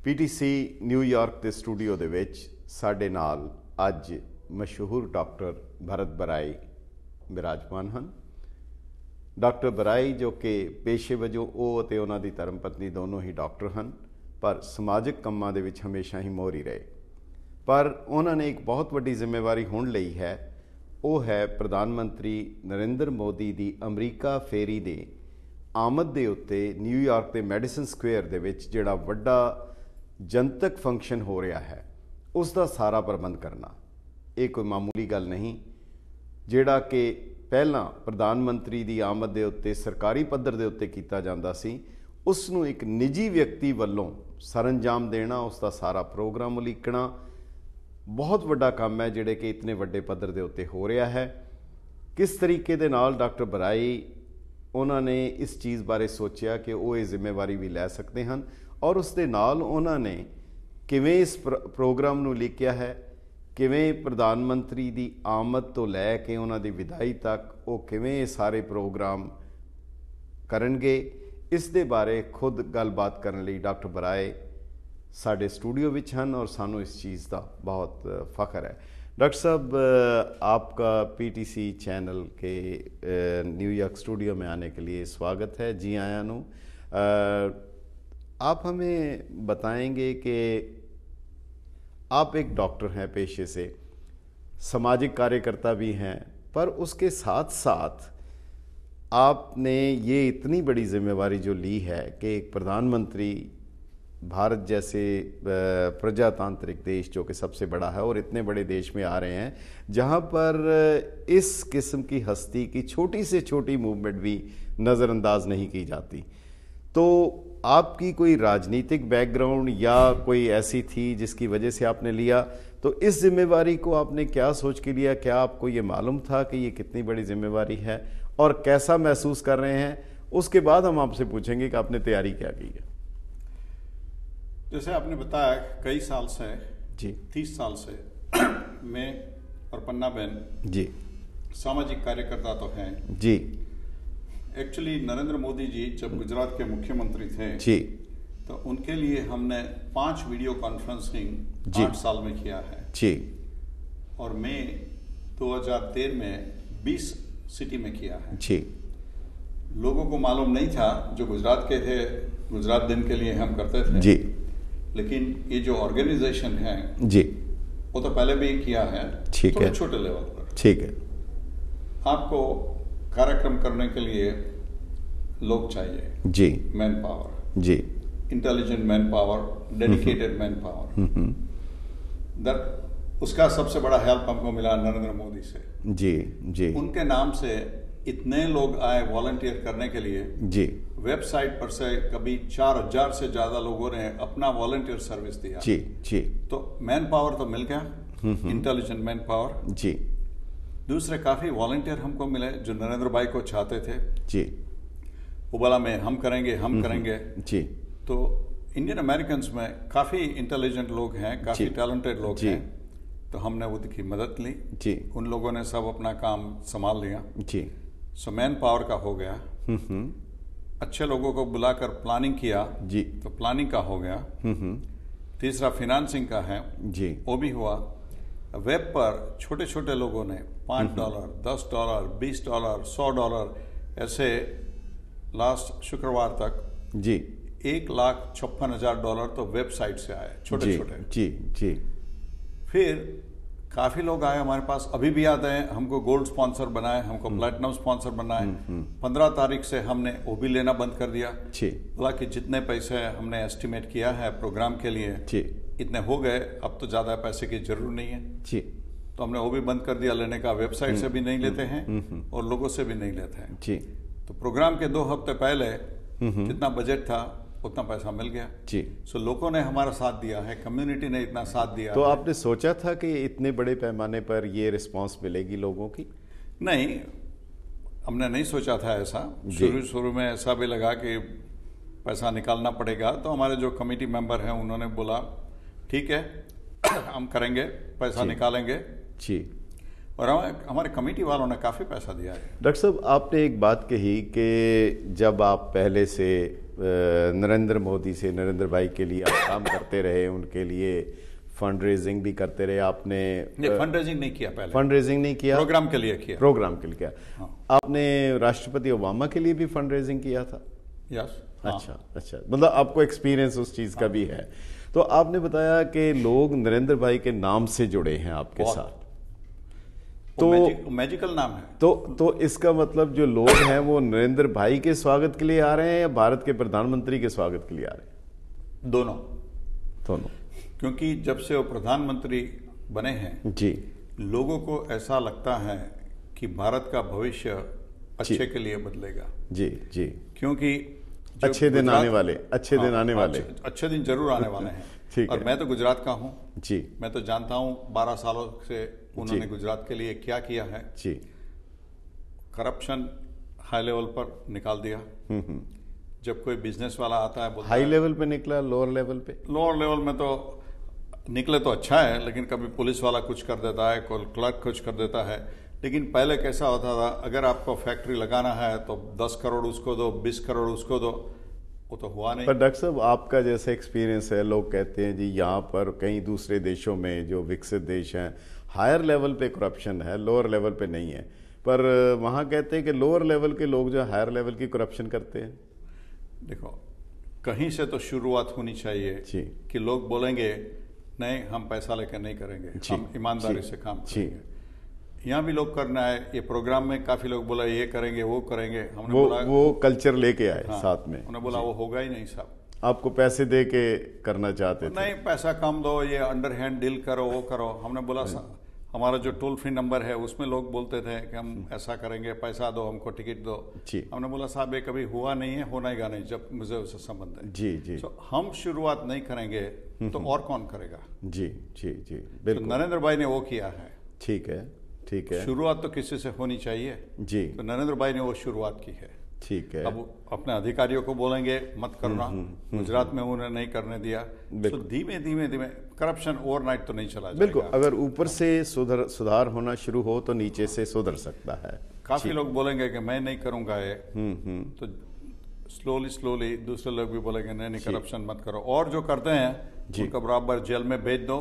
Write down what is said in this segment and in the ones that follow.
PTC New York ਦੇ studio ਦੇ ਵਿੱਚ ਸਾਡੇ ਨਾਲ ਅੱਜ ਮਸ਼ਹੂਰ ਡਾਕਟਰ ਭਰਤ ਬਰਾਈ ਵਿਰਾਜਮਾਨ ਹਨ। ਡਾਕਟਰ ਬਰਾਈ ਜੋ ਕਿ ਪੇਸ਼ੇ ਵਜੋਂ ਉਹ ਅਤੇ ਉਹਨਾਂ ਦੀ ਧਰਮ ਪਤਨੀ ਦੋਨੋਂ ਹੀ ਡਾਕਟਰ ਹਨ, ਪਰ ਸਮਾਜਿਕ ਕੰਮਾਂ ਦੇ ਵਿੱਚ ਹਮੇਸ਼ਾ ਹੀ ਮੋਹਰੀ ਰਹੇ। ਪਰ ਉਹਨਾਂ ਨੇ ਇੱਕ ਬਹੁਤ ਵੱਡੀ ਜ਼ਿੰਮੇਵਾਰੀ ਹੁਣ ਲਈ ਹੈ, ਉਹ ਹੈ ਪ੍ਰਧਾਨ ਮੰਤਰੀ ਨਰਿੰਦਰ ਮੋਦੀ ਦੀ ਅਮਰੀਕਾ ਫੇਰੀ ਦੇ ਆਮਦ ਦੇ ਉੱਤੇ ਨਿਊਯਾਰਕ ਦੇ ਮੈਡੀਸਨ ਸਕੁਏਅਰ ਦੇ ਵਿੱਚ ਜਿਹੜਾ ਵੱਡਾ ਜਨਤਕ ਫੰਕਸ਼ਨ ਹੋ ਰਿਹਾ ਹੈ ਉਸ ਦਾ ਸਾਰਾ ਪ੍ਰਬੰਧ ਕਰਨਾ। ਇਹ ਕੋਈ ਮਾਮੂਲੀ ਗੱਲ ਨਹੀਂ। ਜਿਹੜਾ ਕਿ ਪਹਿਲਾਂ ਪ੍ਰਧਾਨ ਮੰਤਰੀ ਦੀ ਆਮਦ ਦੇ ਉੱਤੇ ਸਰਕਾਰੀ ਪੱਧਰ ਦੇ ਉੱਤੇ ਕੀਤਾ ਜਾਂਦਾ ਸੀ, ਉਸ ਨੂੰ ਇੱਕ ਨਿੱਜੀ ਵਿਅਕਤੀ ਵੱਲੋਂ ਸਰਅੰਜਾਮ ਦੇਣਾ, ਉਸ ਦਾ ਸਾਰਾ ਪ੍ਰੋਗਰਾਮ ਉਲੀਕਣਾ ਬਹੁਤ ਵੱਡਾ ਕੰਮ ਹੈ ਜਿਹੜੇ ਕਿ ਇਤਨੇ ਵੱਡੇ ਪੱਧਰ ਦੇ ਉੱਤੇ ਹੋ ਰਿਹਾ ਹੈ। ਕਿਸ ਤਰੀਕੇ ਦੇ ਨਾਲ ਡਾਕਟਰ ਬਰਾਈ ਉਹਨਾਂ ਨੇ ਇਸ ਚੀਜ਼ ਬਾਰੇ ਸੋਚਿਆ ਕਿ ਉਹ ਇਹ ਜ਼ਿੰਮੇਵਾਰੀ ਵੀ ਲੈ ਸਕਦੇ ਹਨ, ਔਰ ਉਸ ਦੇ ਨਾਲ ਉਹਨਾਂ ਨੇ ਕਿਵੇਂ ਇਸ ਪ੍ਰੋਗਰਾਮ ਨੂੰ ਲਿਖਿਆ ਹੈ, ਕਿਵੇਂ ਪ੍ਰਧਾਨ ਮੰਤਰੀ ਦੀ ਆਮਦ ਤੋਂ ਲੈ ਕੇ ਉਹਨਾਂ ਦੀ ਵਿਦਾਈ ਤੱਕ ਉਹ ਕਿਵੇਂ ਇਹ ਸਾਰੇ ਪ੍ਰੋਗਰਾਮ ਕਰਨਗੇ, ਇਸ ਦੇ ਬਾਰੇ ਖੁਦ ਗੱਲਬਾਤ ਕਰਨ ਲਈ ਡਾਕਟਰ ਬਰਾਏ ਸਾਡੇ स्टूडियो विच हैं और सानू इस चीज़ का बहुत फ़ख्र है। डॉक्टर साहब, आपका PTC चैनल के न्यूयॉर्क स्टूडियो में आने के लिए स्वागत है। जी आया नू। आप हमें बताएंगे कि आप एक डॉक्टर हैं पेशे से, सामाजिक कार्यकर्ता भी हैं, पर उसके साथ साथ आपने ये इतनी बड़ी जिम्मेवारी जो ली है कि एक प्रधानमंत्री भारत जैसे प्रजातांत्रिक देश जो कि सबसे बड़ा है और इतने बड़े देश में आ रहे हैं जहाँ पर इस किस्म की हस्ती की छोटी से छोटी मूवमेंट भी नज़रअंदाज नहीं की जाती। तो आपकी कोई राजनीतिक बैकग्राउंड या कोई ऐसी थी जिसकी वजह से आपने लिया, तो इस जिम्मेवारी को आपने क्या सोच के लिया? क्या आपको ये मालूम था कि ये कितनी बड़ी जिम्मेवारी है और कैसा महसूस कर रहे हैं? उसके बाद हम आपसे पूछेंगे कि आपने तैयारी क्या की है। जैसे आपने बताया कई साल से जी 30 साल से मैं और पन्ना बहन जी सामाजिक कार्यकर्ता तो हैं जी। एक्चुअली नरेंद्र मोदी जी जब गुजरात के मुख्यमंत्री थे जी तो उनके लिए हमने 5 वीडियो कॉन्फ्रेंसिंग 8 साल में किया है जी, और मैं 2013 में 20 सिटी में किया है जी। लोगों को मालूम नहीं था, जो गुजरात के थे, गुजरात दिन के लिए हम करते थे जी, लेकिन ये जो ऑर्गेनाइजेशन है जी वो तो पहले भी किया है, ठीक है, छोटे लेवल पर। ठीक है। आपको कार्यक्रम करने के लिए लोग चाहिए, जी, मैन पावर, जी, intelligent manpower, dedicated manpower. That उसका सबसे बड़ा हेल्प हमको मिला नरेंद्र मोदी से। जी जी। उनके नाम से इतने लोग आए वॉलंटियर करने के लिए। जी। वेबसाइट पर से कभी 4000 से ज्यादा लोगों ने अपना वॉलंटियर सर्विस दिया। जी जी। तो मैन पावर तो मिल गया, इंटेलिजेंट मैन पावर। जी। दूसरे काफी वॉलंटियर हमको मिले जो नरेंद्र भाई को चाहते थे। जी। वो बोला मैं हम करेंगे हम करेंगे। जी। तो इंडियन अमेरिकन में काफी इंटेलिजेंट लोग हैं, काफी टैलेंटेड लोग हैं, तो हमने उनकी मदद ली। जी। उन लोगों ने सब अपना काम संभाल लिया। जी। सो मैन पावर का हो गया। अच्छे लोगों को बुलाकर प्लानिंग किया जी, तो प्लानिंग का हो गया। तीसरा फिनांसिंग का है जी, वो भी हुआ। वेब पर छोटे छोटे लोगों ने $5, $10, $20, $100 ऐसे लास्ट शुक्रवार तक जी $1,56,000 तो वेबसाइट से आए, छोटे छोटे। जी जी। फिर काफी लोग आए हमारे पास, अभी भी याद है, हमको गोल्ड स्पॉन्सर बनाए, हमको प्लैटिनम स्पॉन्सर बनाए। 15 तारीख से हमने वो भी लेना बंद कर दिया। बोला कि जितने पैसे हमने एस्टिमेट किया है प्रोग्राम के लिए इतने हो गए, अब तो ज्यादा पैसे की जरूरत नहीं है। तो हमने वो भी बंद कर दिया लेने का। वेबसाइट से भी नहीं लेते हैं और लोगों से भी नहीं लेते हैं। तो प्रोग्राम के 2 हफ्ते पहले जितना बजट था उतना पैसा मिल गया। जी। सो लोगों ने हमारा साथ दिया है, कम्युनिटी ने इतना साथ दिया। तो आपने सोचा था कि इतने बड़े पैमाने पर ये रिस्पांस मिलेगी लोगों की? नहीं, हमने नहीं सोचा था ऐसा। शुरू में ऐसा भी लगा कि पैसा निकालना पड़ेगा, तो हमारे जो कमेटी मेंबर हैं उन्होंने बोला ठीक है हम करेंगे, पैसा निकालेंगे। जी। और हमारे कमेटी वालों ने काफ़ी पैसा दिया है। डॉक्टर साहब, आपने एक बात कही कि जब आप पहले से नरेंद्र मोदी से, नरेंद्र भाई के लिए आप काम करते रहे, उनके लिए फंड रेजिंग भी करते रहे आपने? फंड रेजिंग नहीं किया, पहले फंड रेजिंग नहीं किया, प्रोग्राम के लिए किया। प्रोग्राम के लिए किया। हाँ। आपने राष्ट्रपति ओबामा के लिए भी फंड रेजिंग किया था? यस। अच्छा अच्छा, मतलब आपको एक्सपीरियंस उस चीज का भी है। तो आपने बताया कि लोग नरेंद्र भाई के नाम से जुड़े हैं आपके साथ, तो मैजिकल नाम है। तो इसका मतलब जो लोग हैं वो नरेंद्र भाई के स्वागत के लिए आ रहे हैं या भारत के प्रधानमंत्री के स्वागत के लिए आ रहे हैं? दोनों। क्योंकि जब से वो प्रधानमंत्री बने हैं जी, लोगों को ऐसा लगता है कि भारत का भविष्य अच्छे के लिए बदलेगा। जी जी, क्योंकि अच्छे दिन आने वाले, अच्छे दिन आने वाले, अच्छे दिन जरूर आने वाले हैं। ठीक है। और मैं तो गुजरात का हूं जी, मैं तो जानता हूं 12 सालों से उन्होंने गुजरात के लिए क्या किया है जी। करप्शन हाई लेवल पर निकाल दिया। जब कोई बिजनेस वाला आता है, हाई लेवल पे निकला, लोअर लेवल पे? लोअर लेवल में तो निकले तो अच्छा है, लेकिन कभी पुलिस वाला कुछ कर देता है, कोई क्लर्क कुछ कर देता है। लेकिन पहले कैसा होता था, अगर आपको फैक्ट्री लगाना है तो 10 करोड़ उसको दो, 20 करोड़ उसको दो, वो तो हुआ नहीं। पर डॉक्टर साहब, आपका जैसा एक्सपीरियंस है, लोग कहते हैं जी यहाँ पर कई दूसरे देशों में जो विकसित देश हैं हायर लेवल पे करप्शन है, लोअर लेवल पे नहीं है। पर वहाँ कहते हैं कि लोअर लेवल के लोग जो हायर लेवल की करप्शन करते हैं। देखो, कहीं से तो शुरुआत होनी चाहिए जी, कि लोग बोलेंगे नहीं, हम पैसा लेकर नहीं करेंगे, हम ईमानदारी से काम करेंगे। यहाँ भी लोग करना है। ये प्रोग्राम में काफी लोग बोला ये करेंगे, वो करेंगे। हमने बोला वो कल्चर लेके आए। हाँ, साथ में उन्होंने बोला वो होगा ही नहीं साहब, आपको पैसे दे के करना चाहते थे। नहीं, पैसा कम दो, ये अंडर हैंड डील करो, वो करो। हमने बोला हमारा जो टोल फ्री नंबर है उसमें लोग बोलते थे कि हम ऐसा करेंगे, पैसा दो, हमको टिकट दो। हमने बोला साहब ये कभी हुआ नहीं है, होना ही नहीं जब मुझे उससे संबंध है। जी जी। तो हम शुरुआत नहीं करेंगे तो और कौन करेगा? जी जी जी, बिल्कुल। तो नरेंद्र भाई ने वो किया है। ठीक है, ठीक है। शुरुआत तो किसी से होनी चाहिए जी, तो नरेंद्र भाई ने वो शुरुआत की है। ठीक है। अब अपने अधिकारियों को बोलेंगे मत करना, गुजरात में उन्हें नहीं करने दिया। तो धीमे धीमे धीमे करप्शन ओवरनाइट तो नहीं चला जाएगा। बिल्कुल, अगर ऊपर से सुधार होना शुरू हो तो नीचे से सुधर सकता है। काफी लोग बोलेंगे कि मैं नहीं करूंगा ये, तो स्लोली दूसरे लोग भी बोलेंगे नहीं करप्शन मत करो। और जो करते हैं उनका बराबर जेल में भेज दो,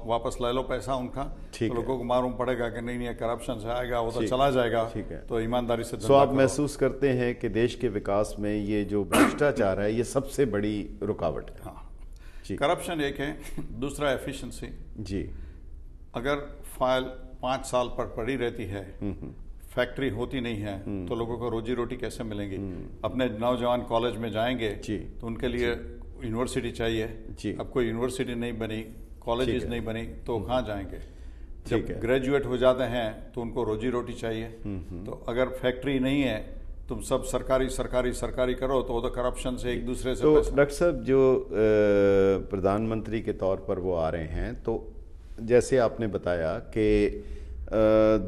वापस ले लो पैसा उनका। तो लोगों को मालूम पड़ेगा कि नहीं करप्शन से आएगा, वो तो चला जाएगा। ठीक है, तो ईमानदारी से। तो आप महसूस करते हैं कि देश के विकास में ये जो भ्रष्टाचार है ये सबसे बड़ी रुकावट है? हाँ, करप्शन एक है, दूसरा एफिशिएंसी। जी, अगर फाइल 5 साल पर पड़ी रहती है, फैक्ट्री होती नहीं है, तो लोगों को रोजी रोटी कैसे मिलेंगी? अपने नौजवान कॉलेज में जाएंगे तो उनके लिए यूनिवर्सिटी चाहिए। अब कोई यूनिवर्सिटी नहीं बनी, कॉलेजेस नहीं बनी, तो कहाँ जाएंगे? जब ग्रेजुएट हो जाते हैं तो उनको रोजी रोटी चाहिए। तो अगर फैक्ट्री नहीं है, तुम सब सरकारी करो, तो वो तो करप्शन से एक दूसरे से। तो डॉक्टर साहब, जो प्रधानमंत्री के तौर पर वो आ रहे हैं, तो जैसे आपने बताया कि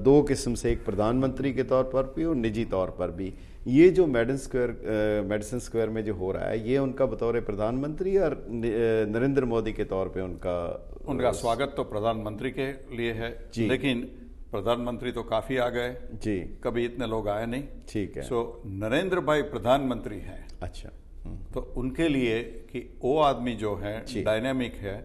2 किस्म से, एक प्रधानमंत्री के तौर पर भी और निजी तौर पर भी। ये जो मेडिसन स्क्वायर में जो हो रहा है, ये उनका बतौर प्रधानमंत्री और नरेंद्र मोदी के तौर पे उनका स्वागत तो प्रधानमंत्री के लिए है, लेकिन प्रधानमंत्री तो काफी आ गए जी, कभी इतने लोग आए नहीं। ठीक है। सो नरेंद्र भाई प्रधानमंत्री हैं। अच्छा, तो उनके लिए कि वो आदमी जो है डायनेमिक है,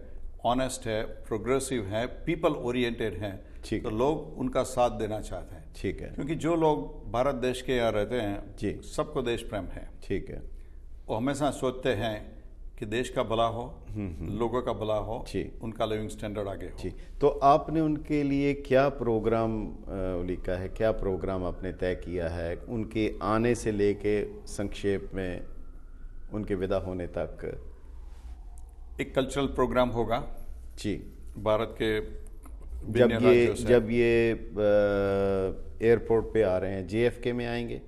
ऑनेस्ट है, प्रोग्रेसिव है, पीपल ओरिएंटेड है, तो लोग उनका साथ देना चाहते हैं। ठीक है। क्योंकि जो लोग भारत देश के यहाँ रहते हैं जी, सबको देश प्रेम है। ठीक है। वो हमेशा सोचते हैं कि देश का भला हो, लोगों का भला हो, उनका लिविंग स्टैंडर्ड आगे हो। तो आपने उनके लिए क्या प्रोग्राम लिखा है, क्या प्रोग्राम आपने तय किया है उनके आने से लेके संक्षेप में उनके विदा होने तक? एक कल्चरल प्रोग्राम होगा जी, भारत के जब ये एयरपोर्ट पे आ रहे हैं, JFK में आएंगे?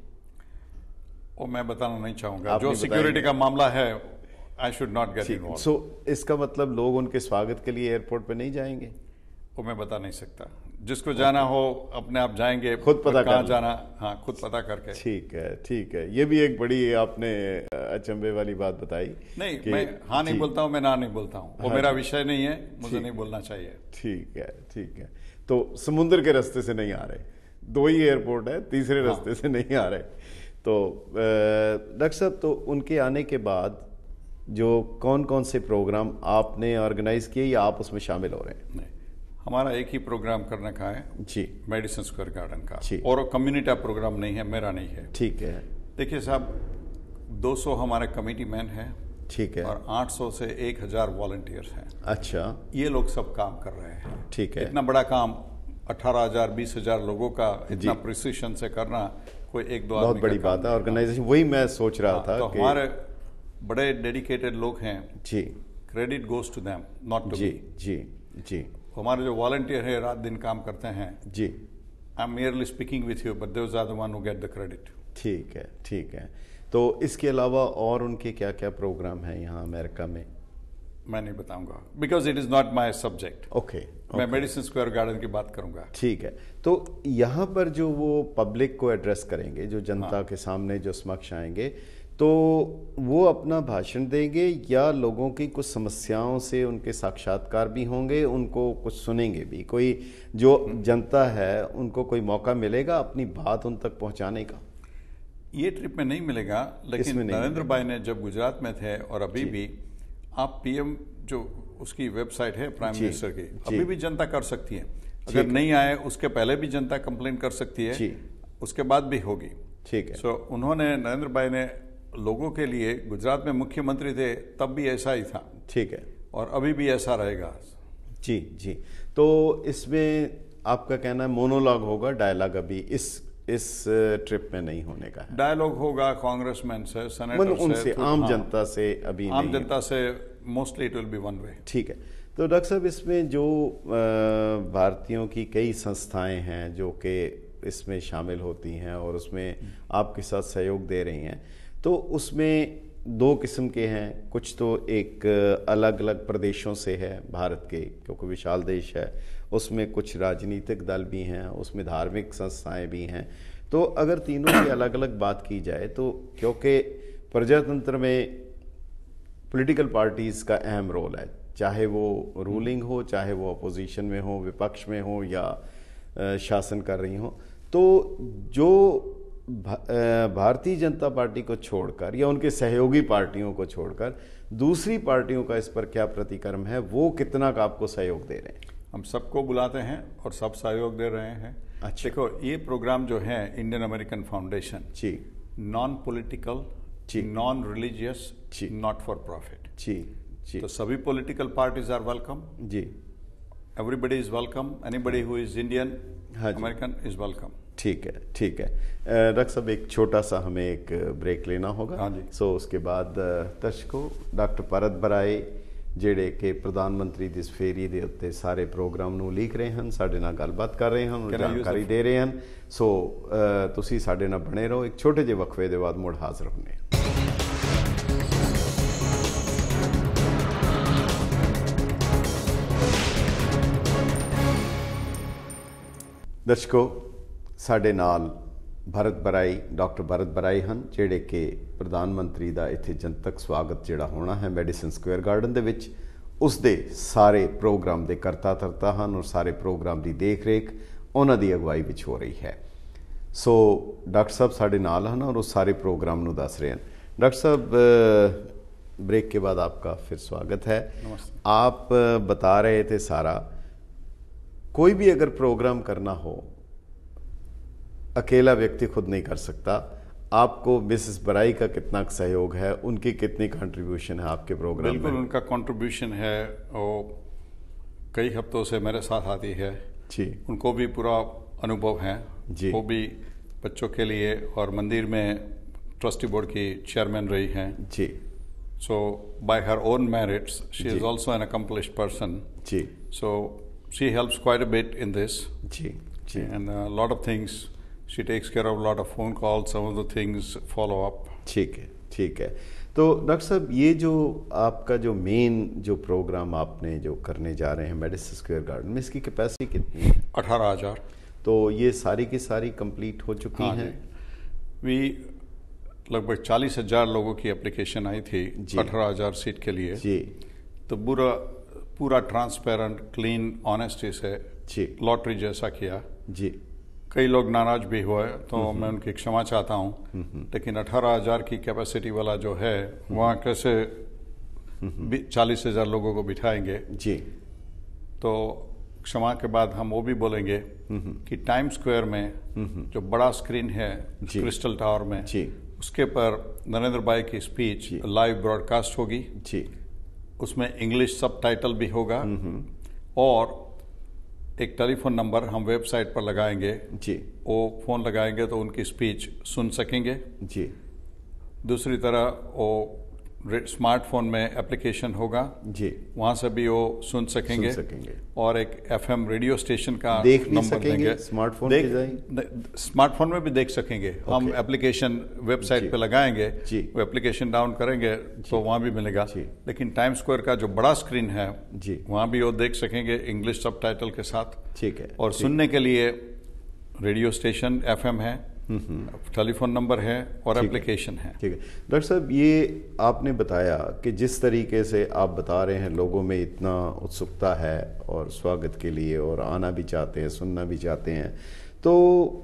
वो मैं बताना नहीं चाहूंगा, जो सिक्योरिटी का मामला है, I should not get involve. So इसका मतलब लोग उनके स्वागत के लिए एयरपोर्ट पे नहीं जाएंगे? वो मैं बता नहीं सकता। जिसको जाना हो अपने आप जाएंगे, खुद पता कहाँ जाना, हाँ, खुद पता करके। ठीक है, ठीक है। ये भी एक बड़ी आपने अचंभे वाली बात बताई। नहीं, मैं हाँ नहीं बोलता हूँ, मैं ना नहीं बोलता हूँ, वो मेरा विषय नहीं है, मुझे नहीं बोलना चाहिए। ठीक है, ठीक है। तो समुद्र के रास्ते से नहीं आ रहे, 2 ही एयरपोर्ट है, तीसरे रास्ते से नहीं आ रहे। तो डॉक्टर साहब, तो उनके आने के बाद जो कौन कौन से प्रोग्राम आपने ऑर्गेनाइज किए या आप उसमें शामिल हो रहे हैं? नहीं, हमारा एक ही प्रोग्राम करने का है जी, मेडिसिन स्क्वायर गार्डन का, जी। और कम्युनिटी प्रोग्राम नहीं है, मेरा नहीं है। ठीक है, देखिए साहब, 200 हमारे कमेटी मैन हैं, ठीक है, और 800 से 1000 वॉलंटियर्स हैं। अच्छा, ये लोग सब काम कर रहे हैं। ठीक है, इतना बड़ा काम 18,000 20,000 लोगों का इतना प्रिसिशन से करना कोई एक दो बहुत आदमी बड़ी का काम बात है। नहीं। ऑर्गेनाइजेशन, वही मैं सोच रहा था तो कि हमारे बड़े डेडिकेटेड लोग हैं, जी credit goes to them, not to जी मी। जी जी हमारे जो वॉलंटियर है रात दिन काम करते हैं, जी, I am merely speaking with you, but those are the one who get the credit. ठीक है, ठीक है। तो इसके अलावा और उनके क्या क्या प्रोग्राम हैं यहाँ अमेरिका में? मैं नहीं बताऊंगा, because it is not my subject. Okay, मैं मेडिसिन स्क्वायर गार्डन की बात करूंगा। ठीक है। तो यहाँ पर जो वो पब्लिक को एड्रेस करेंगे, जो जनता के सामने जो समक्ष आएंगे, तो वो अपना भाषण देंगे या लोगों की कुछ समस्याओं से उनके साक्षात्कार भी होंगे, उनको कुछ सुनेंगे भी? कोई जो जनता है उनको कोई मौका मिलेगा अपनी बात उन तक पहुंचाने का? ये ट्रिप में नहीं मिलेगा, लेकिन नरेंद्र भाई ने जब गुजरात में थे और अभी भी, आप पीएम जो उसकी वेबसाइट है प्राइम मिनिस्टर की, अभी भी जनता कर सकती है। अगर नहीं आए उसके पहले भी जनता कंप्लेन कर सकती है, उसके बाद भी होगी। ठीक है। सो उन्होंने, नरेंद्र भाई ने लोगों के लिए, गुजरात में मुख्यमंत्री थे तब भी ऐसा ही था, ठीक है, और अभी भी ऐसा रहेगा। जी जी। तो इसमें आपका कहना है मोनोलॉग होगा, डायलॉग अभी इस ट्रिप में नहीं होने का है? डायलॉग होगा कांग्रेसमन से, सेनेटर से, उनसे, आम जनता से अभी आम नहीं जनता से mostly it will be one way. ठीक है। तो डॉक्टर साहब, इसमें जो भारतीयों की कई संस्थाएं हैं जो कि इसमें शामिल होती हैं और उसमें आपके साथ सहयोग दे रही हैं, तो उसमें दो किस्म के हैं। कुछ तो एक अलग अलग प्रदेशों से है भारत के, क्योंकि विशाल देश है, उसमें कुछ राजनीतिक दल भी हैं, उसमें धार्मिक संस्थाएं भी हैं। तो अगर तीनों की अलग अलग बात की जाए, तो क्योंकि प्रजातंत्र में पॉलिटिकल पार्टीज़ का अहम रोल है, चाहे वो रूलिंग हो, चाहे वो अपोजिशन में हो, विपक्ष में हो, या शासन कर रही हो, तो जो भारतीय जनता पार्टी को छोड़कर या उनके सहयोगी पार्टियों को छोड़कर दूसरी पार्टियों का इस पर क्या प्रतिक्रम है? वो कितना का आपको सहयोग दे रहे हैं? हम सबको बुलाते हैं और सब सहयोग दे रहे हैं। अच्छा। देखो, ये प्रोग्राम जो है इंडियन अमेरिकन फाउंडेशन, जी, non political, non religious, not for profit. जी जी। तो सभी पॉलिटिकल पार्टीज आर वेलकम जी, everybody is welcome, anybody who is Indian हाँ जी, अमेरिकन इज वेलकम। ठीक है, ठीक है। डॉक्टर साहब, एक छोटा सा हमें एक ब्रेक लेना होगा। हाँ जी। सो उसके बाद दर्शकों, डॉक्टर भरत बराई ਜਿਹੜੇ ਕਿ ਪ੍ਰਧਾਨ ਮੰਤਰੀ ਦੀ ਸਫੇਰੀ ਦੇ ਉੱਤੇ ਸਾਰੇ ਪ੍ਰੋਗਰਾਮ ਨੂੰ ਲੀਕ ਰਹੇ ਹਨ, ਸਾਡੇ ਨਾਲ ਗੱਲਬਾਤ ਕਰ ਰਹੇ ਹਨ, ਜਾਣਕਾਰੀ ਦੇ ਰਹੇ ਹਨ। ਸੋ ਤੁਸੀਂ ਸਾਡੇ ਨਾਲ ਬਣੇ ਰਹੋ। ਇੱਕ ਛੋਟੇ ਜਿਹੇ ਵਕਫੇ ਦੇ ਬਾਅਦ ਮੁੜ ਹਾਜ਼ਰ ਹੁੰਦੇ ਹਾਂ। ਦਰਸ਼ਕੋ, ਸਾਡੇ ਨਾਲ ਭਰਤ ਬਰਾਈ, ਡਾਕਟਰ ਭਰਤ ਬਰਾਈ ਹਨ, ਜਿਹੜੇ ਕਿ ਪ੍ਰਧਾਨ ਮੰਤਰੀ ਦਾ ਇੱਥੇ ਜਨਤਕ ਸਵਾਗਤ ਜਿਹੜਾ ਹੋਣਾ ਹੈ ਮੈਡੀਸਨ ਸਕੁਆਇਰ ਗਾਰਡਨ ਦੇ ਵਿੱਚ, ਉਸ ਦੇ ਸਾਰੇ ਪ੍ਰੋਗਰਾਮ ਦੇ ਕਰਤਾ ਧਰਤਾ ਹਨ ਔਰ ਸਾਰੇ ਪ੍ਰੋਗਰਾਮ ਦੀ ਦੇਖ ਰੇਖ ਉਹਨਾਂ ਦੀ ਅਗਵਾਈ ਵਿੱਚ ਹੋ ਰਹੀ ਹੈ। ਸੋ डॉक्टर साहब साढ़े नाल हैं और उस सारे प्रोग्राम ਨੂੰ ਦੱਸ ਰਹੇ हैं। डॉक्टर साहब, ब्रेक के बाद आपका फिर स्वागत है। आप बता रहे थे सारा, कोई भी अगर प्रोग्राम करना हो, अकेला व्यक्ति खुद नहीं कर सकता। आपको मिसेस बराई का कितना सहयोग है, उनकी कितनी कंट्रीब्यूशन है आपके प्रोग्राम में? बिल्कुल, उनका कंट्रीब्यूशन है, वो कई हफ्तों से मेरे साथ आती है जी। उनको भी पूरा अनुभव है जी। वो भी बच्चों के लिए, और मंदिर में ट्रस्टी बोर्ड की चेयरमैन रही हैं जी। So by her own merits she is also an accomplished person जी। So she helps quite a bit in this जी जी। And lot of things she takes care of lot of phone call, some of the things follow up. ठीक है, ठीक है। तो doctor साहब, ये जो आपका जो मेन जो प्रोग्राम आपने जो करने जा रहे हैं मेडिसिन स्क्वायर गार्डन में, इसकी कैपेसिटी कितनी है? 18,000। तो ये सारी की सारी कंप्लीट हो चुकी हैं? वी लगभग 40,000 लोगों की एप्लीकेशन आई थी 18,000 सीट के लिए जी। तो पूरा ट्रांसपेरेंट, क्लीन, ऑनेस्टी से जी, लॉटरी जैसा किया जी। कई लोग नाराज भी हुए, तो मैं उनकी क्षमा चाहता हूँ। लेकिन 18,000 की कैपेसिटी वाला जो है वहाँ कैसे 40,000 लोगों को बिठाएंगे जी। तो क्षमा के बाद हम वो भी बोलेंगे कि टाइम स्क्वायर में जो बड़ा स्क्रीन है क्रिस्टल टावर में जी। उसके पर नरेंद्र भाई की स्पीच लाइव ब्रॉडकास्ट होगी जी। उसमें इंग्लिश सबटाइटल भी होगा और एक टेलीफोन नंबर हम वेबसाइट पर लगाएंगे जी। वो फोन लगाएंगे तो उनकी स्पीच सुन सकेंगे जी। दूसरी तरह वो स्मार्टफोन में एप्लीकेशन होगा जी, वहां से भी वो सुन सकेंगे और एक एफएम रेडियो स्टेशन का देख भी नंबर सकेंगे, देंगे स्मार्टफोन में भी देख सकेंगे। हम एप्लीकेशन वेबसाइट पे लगाएंगे वो एप्लीकेशन डाउन करेंगे तो वहां भी मिलेगा। लेकिन टाइम स्क्वायर का जो बड़ा स्क्रीन है वहां भी वो देख सकेंगे इंग्लिश सबटाइटल के साथ। ठीक है। और सुनने के लिए रेडियो स्टेशन एफएम है, टेलीफोन नंबर है और एप्लीकेशन है। ठीक है डॉक्टर साहब, ये आपने बताया कि जिस तरीके से आप बता रहे हैं लोगों में इतना उत्सुकता है और स्वागत के लिए और आना भी चाहते हैं, सुनना भी चाहते हैं, तो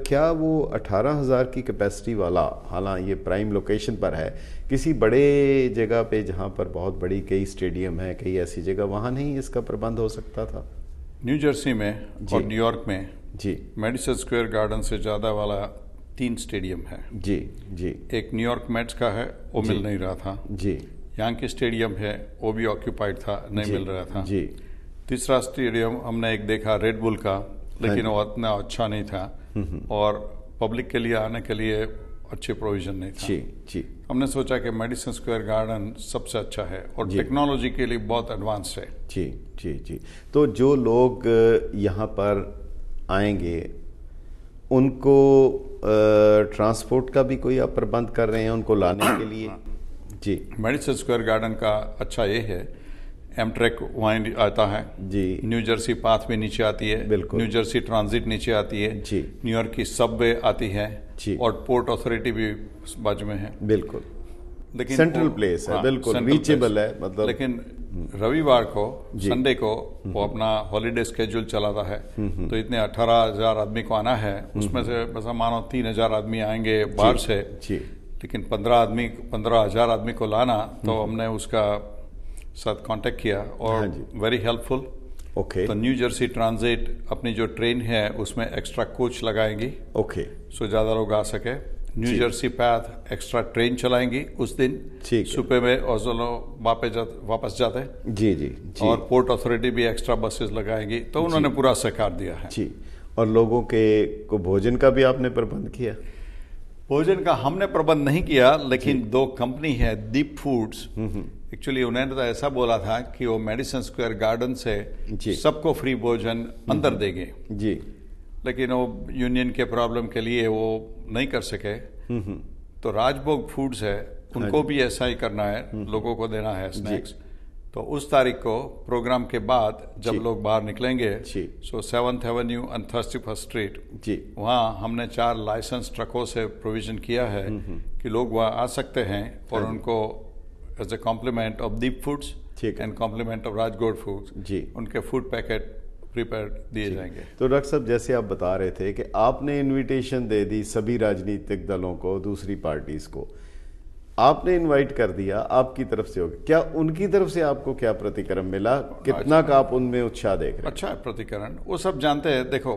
क्या वो 18,000 की कैपेसिटी वाला, हालांकि ये प्राइम लोकेशन पर है, किसी बड़े जगह पे जहाँ पर बहुत बड़ी कई स्टेडियम है, कई ऐसी जगह, वहाँ नहीं इसका प्रबंध हो सकता था? न्यू जर्सी में और न्यूयॉर्क में जी मेडिसन स्क्वायर गार्डन से ज्यादा वाला 3 स्टेडियम है। जी जी। एक न्यूयॉर्क मेट्स का है, वो मिल नहीं रहा था जी। यांकी स्टेडियम है, वो भी ऑक्यूपाइड था, नहीं मिल रहा था जी। तीसरा स्टेडियम हमने एक देखा रेड बुल का, लेकिन वो उतना अच्छा नहीं था और पब्लिक के लिए आने के लिए अच्छे प्रोविजन नहीं था। जी जी। हमने सोचा कि मेडिसन स्क्वायर गार्डन सबसे अच्छा है और टेक्नोलॉजी के लिए बहुत एडवांस है। जी जी जी। तो जो लोग यहाँ पर आएंगे उनको ट्रांसपोर्ट का भी कोई आप प्रबंध कर रहे हैं उनको लाने के लिए? जी। मेडिसन स्क्वायर गार्डन का अच्छा ये है, एमट्रैक वहाँ आता है जी, न्यू जर्सी पाथ भी नीचे आती है, बिल्कुल, न्यू जर्सी ट्रांजिट नीचे आती है जी, न्यूयॉर्क की सबवे आती है जी, और पोर्ट अथॉरिटी भी बाजू में है, बिल्कुल, लेकिन सेंट्रल प्लेस है, बिल्कुल रीचेबल है, मतलब। लेकिन रविवार को, संडे को वो अपना हॉलीडे स्केड्यूल चलाता है, तो इतने 18,000 आदमी को आना है, उसमें से बस मानो 3,000 आदमी आएंगे बाहर से, लेकिन 15,000 आदमी को लाना, तो हमने उसका साथ कांटेक्ट किया और वेरी हेल्पफुल। ओके। तो न्यू जर्सी ट्रांजिट अपनी जो ट्रेन है उसमें एक्स्ट्रा कोच लगाएंगी, ओके, सो ज्यादा लोग आ सके। New Jersey PATH extra train चलाएंगी उस दिन, सुबह में ओज़ोलो वापस जाते हैं। जी जी जी। और पोर्ट अथॉरिटी भी एक्स्ट्रा बसेस लगाएगी, तो उन्होंने पूरा सहकार दिया है। जी। और लोगों के को भोजन का भी आपने प्रबंध किया? भोजन का हमने प्रबंध नहीं किया, लेकिन 2 कंपनी है, दीप फूड्स, एक्चुअली उन्होंने तो ऐसा बोला था कि वो मेडिसन स्क्वायर गार्डन से सबको फ्री भोजन अंदर देंगे जी, लेकिन वो यूनियन के प्रॉब्लम के लिए वो नहीं कर सके। तो राजभोग फूड्स है, उनको भी ऐसा ही करना है, लोगों को देना है स्नैक्स। तो उस तारीख को प्रोग्राम के बाद जब लोग बाहर निकलेंगे, so 7th avenue and 31st street जी, वहाँ हमने 4 लाइसेंस ट्रकों से प्रोविजन किया है कि लोग वहाँ आ सकते हैं और उनको as a compliment of Deep foods and compliment of Rajgod foods जी, उनके फूड पैकेट प्रिपेयर दिए जाएंगे। तो डॉक्टर साहब, जैसे आप बता रहे थे कि आपने इनविटेशन दे दी सभी राजनीतिक दलों को, दूसरी पार्टीज को आपने इनवाइट कर दिया, आपकी तरफ से होगा, क्या उनकी तरफ से आपको क्या प्रतिक्रम मिला? कितना का आप उनमें उत्साह देख रहे हैं? अच्छा है प्रतिकरण, वो सब जानते हैं। देखो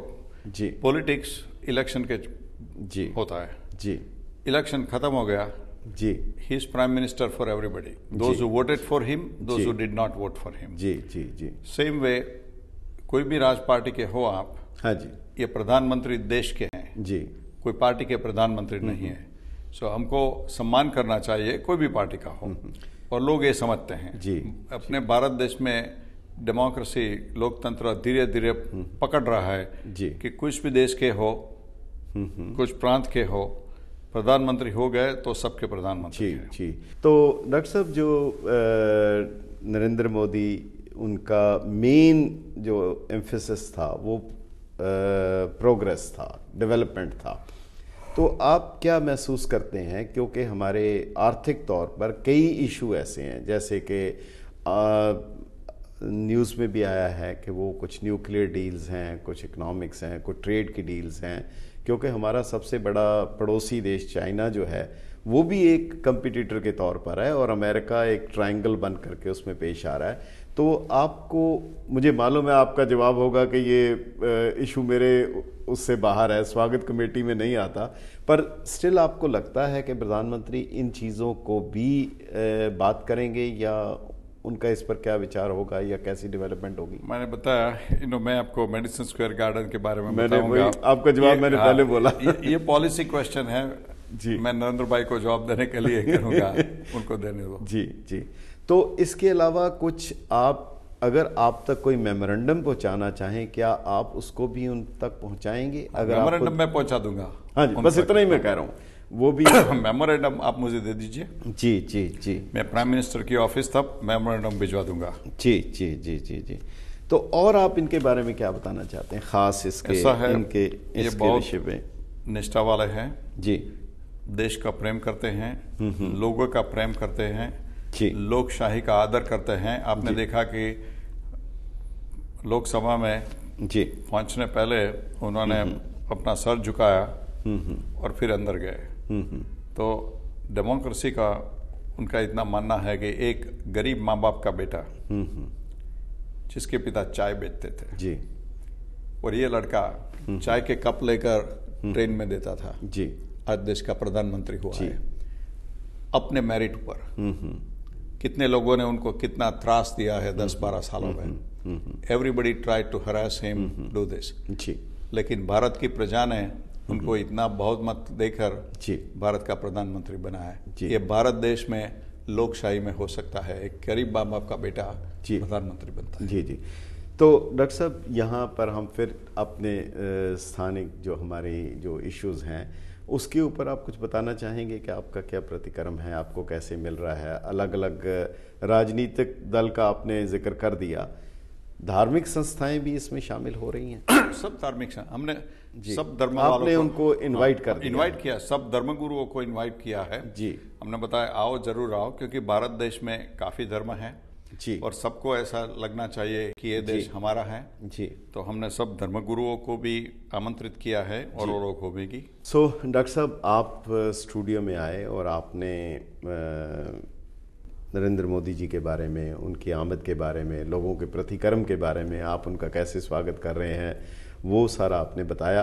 जी, पॉलिटिक्स इलेक्शन के जी होता है जी, इलेक्शन खत्म हो गया जी, he is prime minister for everybody, those who voted for him, those who did not vote for him. जी जी जी। सेम वे कोई भी राज पार्टी के हो आप, हाँ जी, ये प्रधानमंत्री देश के हैं जी, कोई पार्टी के प्रधानमंत्री नहीं है। सो हमको सम्मान करना चाहिए कोई भी पार्टी का हो, और लोग ये समझते हैं जी। अपने भारत देश में डेमोक्रेसी, लोकतंत्र धीरे धीरे पकड़ रहा है जी, कि कुछ भी देश के हो, कुछ प्रांत के हो, प्रधानमंत्री हो गए तो सबके प्रधानमंत्री जी जी। तो डॉक्टर साहब, जो नरेंद्र मोदी, उनका मेन जो एम्फेसिस था वो प्रोग्रेस था, डेवलपमेंट था, तो आप क्या महसूस करते हैं? क्योंकि हमारे आर्थिक तौर पर कई इशू ऐसे हैं, जैसे कि न्यूज़ में भी आया है कि वो कुछ न्यूक्लियर डील्स हैं, कुछ इकोनॉमिक्स हैं, कुछ ट्रेड की डील्स हैं, क्योंकि हमारा सबसे बड़ा पड़ोसी देश चाइना जो है वो भी एक कंपटीटर के तौर पर है और अमेरिका एक ट्रायंगल बन करके उसमें पेश आ रहा है। तो आपको, मुझे मालूम है आपका जवाब होगा कि ये इशू मेरे उससे बाहर है, स्वागत कमेटी में नहीं आता, पर स्टिल आपको लगता है कि प्रधानमंत्री इन चीज़ों को भी बात करेंगे या उनका इस पर क्या विचार होगा या कैसी डेवलपमेंट होगी? मैंने बताया, मैं आपको मेडिसिन स्क्वायर गार्डन के बारे में बताऊंगा। आपका जवाब मैंने पहले बोला। ये पॉलिसी क्वेश्चन है जी, मैं नरेंद्र भाई को जवाब देने के लिए करूंगा, उनको देने दो। जी जी। तो इसके अलावा कुछ अगर आप तक कोई मेमोरेंडम पहुंचाना चाहें, क्या आप उसको भी उन तक पहुंचाएंगे? अगर मेमोरेंडम मैं पहुंचा दूंगा। हाँ जी, बस इतना ही मैं कह रहा हूँ, वो भी मेमोरेंडम आप मुझे दे दीजिए। जी जी जी। मैं प्राइम मिनिस्टर की ऑफिस तक मेमोरेंडम भिजवा दूंगा। जी जी जी जी जी। तो और आप इनके बारे में क्या बताना चाहते हैं खास इसके इनके विषय पे? निष्ठा वाले हैं जी, देश का प्रेम करते हैं, लोगों का प्रेम करते हैं, लोकशाही का आदर करते हैं। आपने देखा कि लोकसभा में जी पहुंचने पहले उन्होंने अपना सर झुकाया और फिर अंदर गए। तो डेमोक्रेसी का उनका इतना मानना है कि एक गरीब माँ बाप का बेटा जिसके पिता चाय बेचते थे जी, और ये लड़का चाय के कप लेकर ट्रेन में देता था जी, आज देश का प्रधानमंत्री हुआ है अपने मेरिट पर। कितने लोगों ने उनको कितना त्रास दिया है 10-12 सालों में। Everybody try to harass him do this, लेकिन भारत की प्रजा ने उनको इतना बहुत मत देकर भारत का प्रधानमंत्री बनाया है। ये भारत देश में लोकशाही में हो सकता है, एक गरीब माँ बाप का बेटा प्रधानमंत्री बनता है। जी जी। तो डॉक्टर साहब, यहाँ पर हम फिर अपने स्थानिक जो हमारे जो इश्यूज हैं उसके ऊपर आप कुछ बताना चाहेंगे कि आपका क्या प्रतिक्रम है, आपको कैसे मिल रहा है? अलग अलग राजनीतिक दल का आपने जिक्र कर दिया, धार्मिक संस्थाएं भी इसमें शामिल हो रही हैं। सब धार्मिक हमने सब धर्म आपने उनको इनवाइट किया, सब धर्मगुरुओं को इनवाइट किया है जी। हमने बताया आओ, जरूर आओ, क्योंकि भारत देश में काफी धर्म है जी, और सबको ऐसा लगना चाहिए कि ये देश हमारा है जी। तो हमने सब धर्मगुरुओं को भी आमंत्रित किया है और औरों को भी की। सो डॉक्टर साहब, आप स्टूडियो में आए और आपने नरेंद्र मोदी जी के बारे में, उनकी आमद के बारे में, लोगों के प्रतिक्रम के बारे में, आप उनका कैसे स्वागत कर रहे हैं, वो सारा आपने बताया।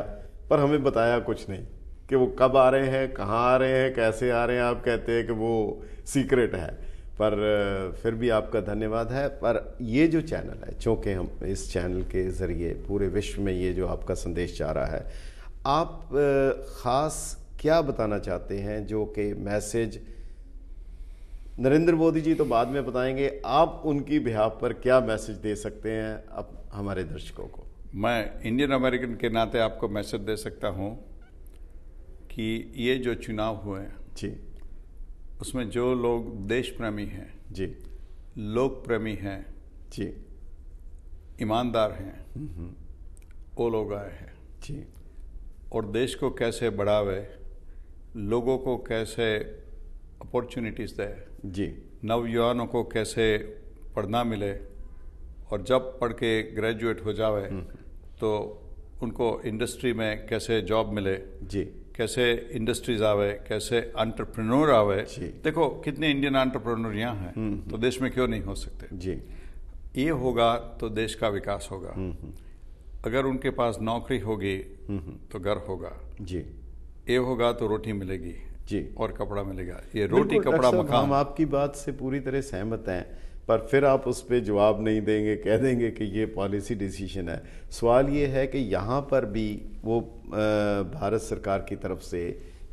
पर हमें बताया कुछ नहीं कि वो कब आ रहे हैं, कहाँ आ रहे हैं, कैसे आ रहे हैं। आप कहते हैं कि वो सीक्रेट है, पर फिर भी आपका धन्यवाद है। पर ये जो चैनल है, चूँकि हम इस चैनल के ज़रिए पूरे विश्व में ये जो आपका संदेश जा रहा है, आप ख़ास क्या बताना चाहते हैं जो कि मैसेज नरेंद्र मोदी जी तो बाद में बताएंगे, आप उनकी बिहाफ पर क्या मैसेज दे सकते हैं अब हमारे दर्शकों को? मैं इंडियन अमेरिकन के नाते आपको मैसेज दे सकता हूं कि ये जो चुनाव हुए जी, उसमें जो लोग देश प्रेमी हैं जी, लोक प्रेमी हैं जी, ईमानदार हैं, वो लोग आए हैं जी, और देश को कैसे बढ़ावे, लोगों को कैसे अपॉर्चुनिटीज दे जी, नवयुवानों को कैसे पढ़ना मिले, और जब पढ़ के ग्रेजुएट हो जावे तो उनको इंडस्ट्री में कैसे जॉब मिले जी, कैसे इंडस्ट्रीज आवे, कैसे एंटरप्रेन्योर आवे। देखो कितने इंडियन एंटरप्रेन्योर यहाँ हैं, तो देश में क्यों नहीं हो सकते जी। ये होगा तो देश का विकास होगा। अगर उनके पास नौकरी होगी तो घर होगा जी, ये होगा तो रोटी मिलेगी जी, और कपड़ा मिलेगा। ये रोटी कपड़ा मकान, हम आपकी बात से पूरी तरह सहमत हैं, पर फिर आप उस पर जवाब नहीं देंगे, कह देंगे कि ये पॉलिसी डिसीजन है। सवाल ये है कि यहाँ पर भी वो भारत सरकार की तरफ से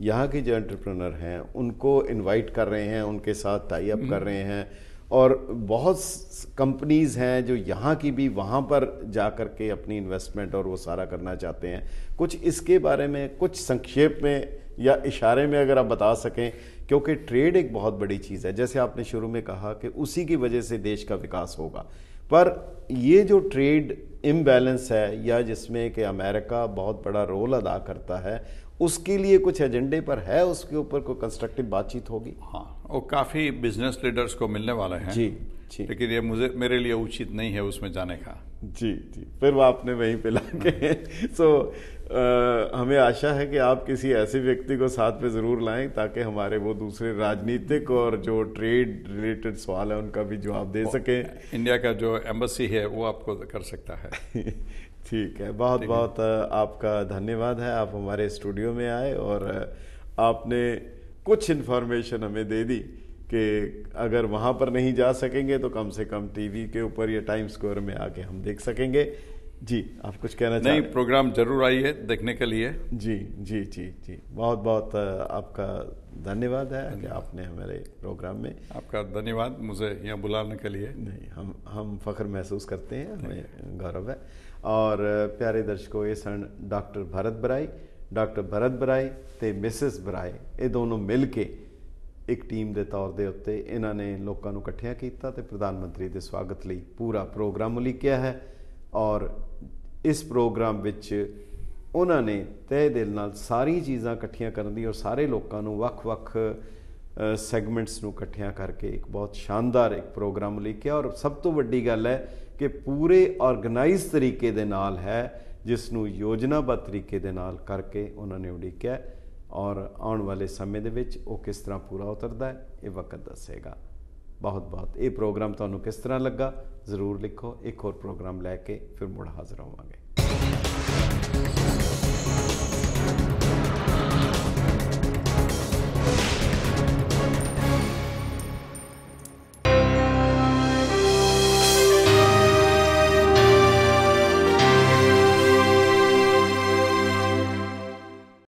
यहाँ के जो एंटरप्रेन्योर हैं उनको इनवाइट कर रहे हैं, उनके साथ टाई अप कर रहे हैं, और बहुत कंपनीज हैं जो यहाँ की भी वहाँ पर जा कर के अपनी इन्वेस्टमेंट और वो सारा करना चाहते हैं। कुछ इसके बारे में कुछ संक्षेप में या इशारे में अगर आप बता सकें, क्योंकि ट्रेड एक बहुत बड़ी चीज़ है, जैसे आपने शुरू में कहा कि उसी की वजह से देश का विकास होगा। पर ये जो ट्रेड इम्बैलेंस है या जिसमें कि अमेरिका बहुत बड़ा रोल अदा करता है, उसके लिए कुछ एजेंडे पर है, उसके ऊपर कोई कंस्ट्रक्टिव बातचीत होगी? हाँ, वो काफ़ी बिजनेस लीडर्स को मिलने वाले हैं जी जी, लेकिन ये मेरे लिए उचित नहीं है उसमें जाने का। जी जी, फिर वो आपने वहीं पे लाके सो हमें आशा है कि आप किसी ऐसे व्यक्ति को साथ में ज़रूर लाएं ताकि हमारे वो दूसरे राजनीतिक और जो ट्रेड रिलेटेड सवाल है उनका भी जवाब दे सकें। इंडिया का जो एम्बेसी है वो आपको कर सकता है। ठीक है, बहुत बहुत आपका धन्यवाद है, आप हमारे स्टूडियो में आए और आपने कुछ इन्फॉर्मेशन हमें दे दी कि अगर वहाँ पर नहीं जा सकेंगे तो कम से कम टीवी के ऊपर या टाइम स्क्वायर में आके हम देख सकेंगे। जी, आप कुछ कहना चाहें? नहीं, प्रोग्राम जरूर आइए देखने के लिए। जी जी जी जी, बहुत बहुत आपका धन्यवाद है कि आपने हमारे प्रोग्राम में। आपका धन्यवाद मुझे यहाँ बुलाने के लिए। नहीं, हम फख्र महसूस करते हैं, हमें गौरव है। और प्यारे दर्शकों, ये सन डॉक्टर भरत बराई ते मिसेस बराई, ये दोनों मिल के एक टीम के तौर के उत्ते इन्होंने लोगों को इकट्ठिया किया तो प्रधानमंत्री के स्वागत लिए पूरा प्रोग्राम उलीकिया है। और इस प्रोग्राम विच उन्होंने तय दिल नाल सारी चीज़ां इकट्ठिया करन दी और सारे लोगों को वख-वख सैगमेंट्स नूं इकट्ठिया करके एक बहुत शानदार एक प्रोग्राम उलीकिया। और सब तो वड्डी गल है कि पूरे ऑर्गेनाइज तरीके दे नाल है, जिसनूं योजनाबद्ध तरीके दे नाल करके उन्होंने उलीकिया और आने वाले समय दे विच वो किस तरह पूरा उतरता है ये वक्त दसेगा। बहुत बहुत ये प्रोग्राम तुहानूं किस तरह लगा जरूर लिखो। एक होर प्रोग्राम लैके फिर मुड़ हाजिर होवांगे।